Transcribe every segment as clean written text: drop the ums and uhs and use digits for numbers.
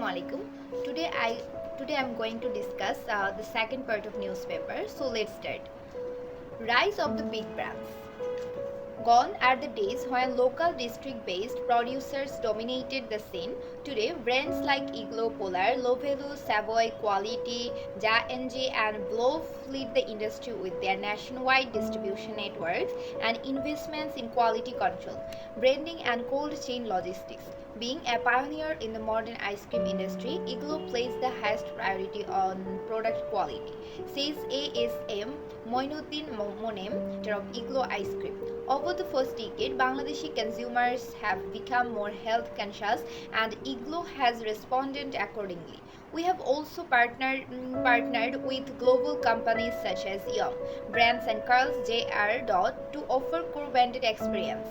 Assalamualaikum. Today I'm going to discuss the second part of newspaper. So let's start. Rise of the big brands. Gone are the days when local district-based producers dominated the scene. Today, brands like Iglo Polar, Lovelu, Savoy, Quality, J&J and Blow lead the industry with their nationwide distribution networks and investments in quality control, branding and cold chain logistics. Being a pioneer in the modern ice cream industry, Iglo placed the highest priority on product quality, says ASM Moinuddin Monem, director of Iglo Ice Cream. Over the first decade, Bangladeshi consumers have become more health conscious and Iglo has responded accordingly. We have also partnered with global companies such as Yum, Brands and Carl's Jr. to offer co-branded experience.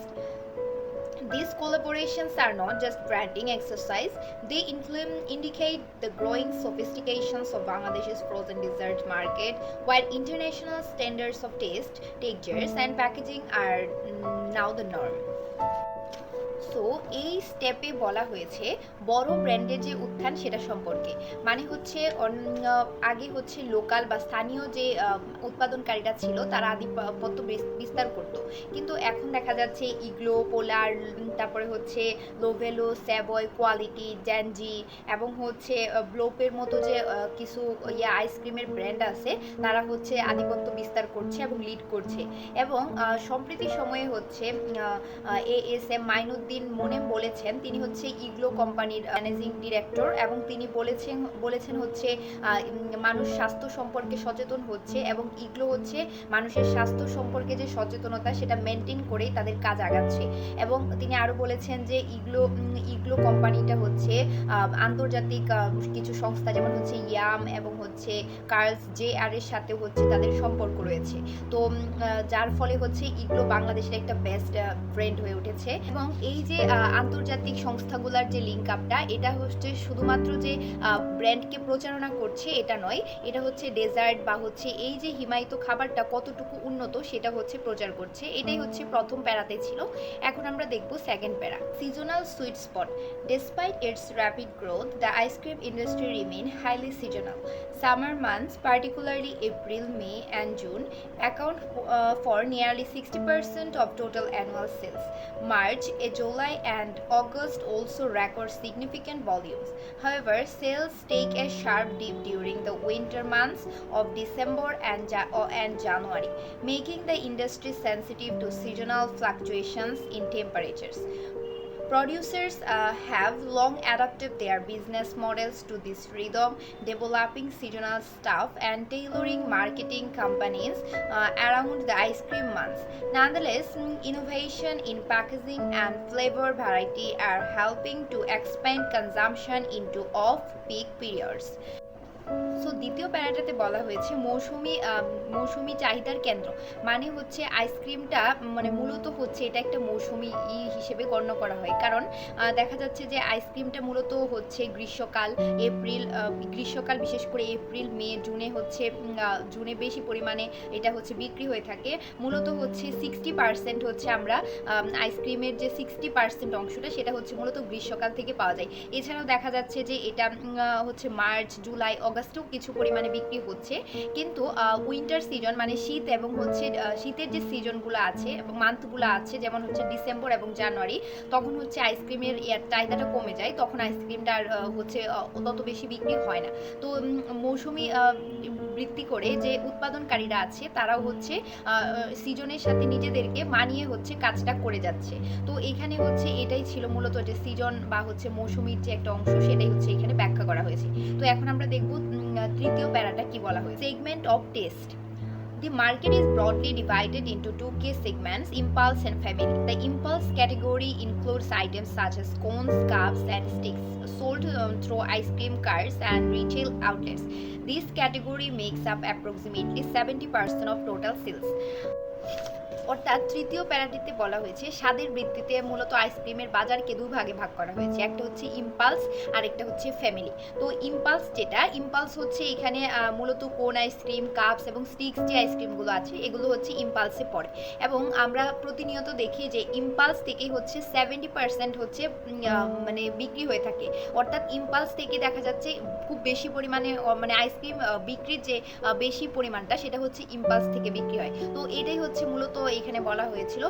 These collaborations are not just branding exercise, they indicate the growing sophistications of Bangladesh's frozen dessert market, while international standards of taste, textures and packaging are now the norm. So এই স্টেপে বলা হয়েছে বড় ব্র্যান্ডের যে উত্থান সেটা সম্পর্কে, মানে হচ্ছে আগে হচ্ছে লোকাল বা স্থানীয় যে উৎপাদনকারীরা ছিল তারা আধিপত্য বিস্তার করত, কিন্তু এখন দেখা যাচ্ছে ইগলো, পোলার, তারপরে হচ্ছে লোভেলো, স্যাভয়, কোয়ালিটি, জ্যানজি এবং হচ্ছে ব্লোপের মতো যে কিছু আইসক্রিমের ব্র্যান্ড আছে তারা হচ্ছে আধিপত্য বিস্তার করছে এবং লিড করছে। এবং সম্প্রতি সময়ে হচ্ছে ASM মাইনুদ্দিন মোনেম বলেছেন, তিনি হচ্ছে ইগলো কোম্পানির ম্যানেজিং ডিরেক্টর এবং তিনি বলেছেন হচ্ছে মানুষ স্বাস্থ্য সম্পর্কে সচেতন হচ্ছে এবং ইগলো হচ্ছে মানুষের স্বাস্থ্য সম্পর্কে যে সচেতনতা সেটা মেনটেন করেই তাদের কাজ আগাচ্ছে। এবং তিনি আরও বলেছেন যে ইগলো কোম্পানিটা হচ্ছে আন্তর্জাতিক কিছু সংস্থা যেমন হচ্ছে ইয়াম এবং হচ্ছে কার্লস JR এর সাথে হচ্ছে তাদের সম্পর্ক রয়েছে। তো যার ফলে হচ্ছে ইগলো বাংলাদেশের একটা বেস্ট ব্র্যান্ড হয়ে উঠেছে। এবং এই যে আন্তর্জাতিক সংস্থাগুলোর যে লিঙ্ক আপটা, এটা হচ্ছে শুধুমাত্র যে ব্র্যান্ডকে প্রচারণা করছে এটা নয়, এটা হচ্ছে ডেজার্ট বা হচ্ছে এই যে হিমায়িত খাবারটা কতটুকু উন্নত সেটা হচ্ছে প্রচার করছে। এটাই হচ্ছে প্রথম প্যারাতে ছিল। এখন আমরা দেখব সেকেন্ড প্যারা, seasonal sweet spot. Despite its rapid growth, the ice cream industry remain highly seasonal. Summer months, particularly April, May and June, account for nearly 60% of total annual sales. March, July and August also record significant volumes. However, sales take a sharp dip during the winter months of December and January, making the industry sensitive to seasonal fluctuations in temperatures. Producers have long adapted their business models to this rhythm, developing seasonal stuff and tailoring marketing companies around the ice cream months. Nonetheless, innovation in packaging and flavor variety are helping to expand consumption into off-peak periods. So দ্বিতীয় প্যারাটাতে বলা হয়েছে মৌসুমি চাহিদার কেন্দ্র, মানে হচ্ছে আইসক্রিমটা মানে মূলত হচ্ছে এটা একটা মৌসুমি হিসেবে গণ্য করা হয়। কারণ দেখা যাচ্ছে যে আইসক্রিমটা মূলত হচ্ছে গ্রীষ্মকাল বিশেষ করে এপ্রিল, মে, জুনে বেশি পরিমাণে এটা হচ্ছে বিক্রি হয়ে থাকে। মূলত হচ্ছে 60% হচ্ছে আমরা আইসক্রিমের যে 60% অংশটা সেটা হচ্ছে মূলত গ্রীষ্মকাল থেকে পাওয়া যায়। এছাড়াও দেখা যাচ্ছে যে এটা হচ্ছে মার্চ, জুলাই, অগাস্টেও কিছু পরিমাণে বিক্রি হচ্ছে। কিন্তু উইন্টার সিজন মানে শীত এবং হচ্ছে শীতের যে সিজনগুলো আছে এবং মান্থগুলো আছে যেমন হচ্ছে ডিসেম্বর এবং জানুয়ারি, তখন হচ্ছে আইসক্রিমের চাহিদাটা কমে যায়, তখন আইসক্রিমটা হচ্ছে তত বেশি বিক্রি হয় না। তো মৌসুমি বৃত্তি করে যে উৎপাদনকারীরা আছে তারাও হচ্ছে সিজনের সাথে নিজেদেরকে মানিয়ে হচ্ছে কাজটা করে যাচ্ছে। তো এখানে হচ্ছে এটাই ছিল মূলত যে সিজন বা হচ্ছে মৌসুমির যে একটা অংশ সেটাই হচ্ছে এখানে ব্যাখ্যা করা হয়েছে। তো এখন আমরা দেখব তৃতীয় প্যারাটা কি বলা হয়েছে, segment of test. The market is broadly divided into two key segments, impulse and family. The impulse category includes items such as cones, cups, and sticks sold through ice cream carts and retail outlets. This category makes up approximately 70% of total sales. অর্থাৎ তৃতীয় প্যারাটিতে বলা হয়েছে স্বাদের ভিত্তিতে মূলত আইসক্রিমের বাজারকে দুই ভাগে ভাগ করা হয়েছে, একটা হচ্ছে ইম্পালস আর একটা হচ্ছে ফ্যামিলি। তো ইম্পালস হচ্ছে এখানে মূলত কোন আইসক্রিম, কাপস এবং স্টিক্স যে আইসক্রিমগুলো আছে এগুলো হচ্ছে ইম্পালসে পড়ে। এবং আমরা প্রতিনিয়ত দেখি যে ইম্পালস থেকেই হচ্ছে 70% হচ্ছে মানে বিক্রি হয়ে থাকে। অর্থাৎ ইম্পালস থেকে দেখা যাচ্ছে খুব বেশি পরিমাণে মানে আইসক্রিম বিক্রির যে বেশি পরিমাণটা সেটা হচ্ছে ইম্পালস থেকে বিক্রি হয়। তো এটাই হচ্ছে মূলত এখানে বলা হয়েছিল।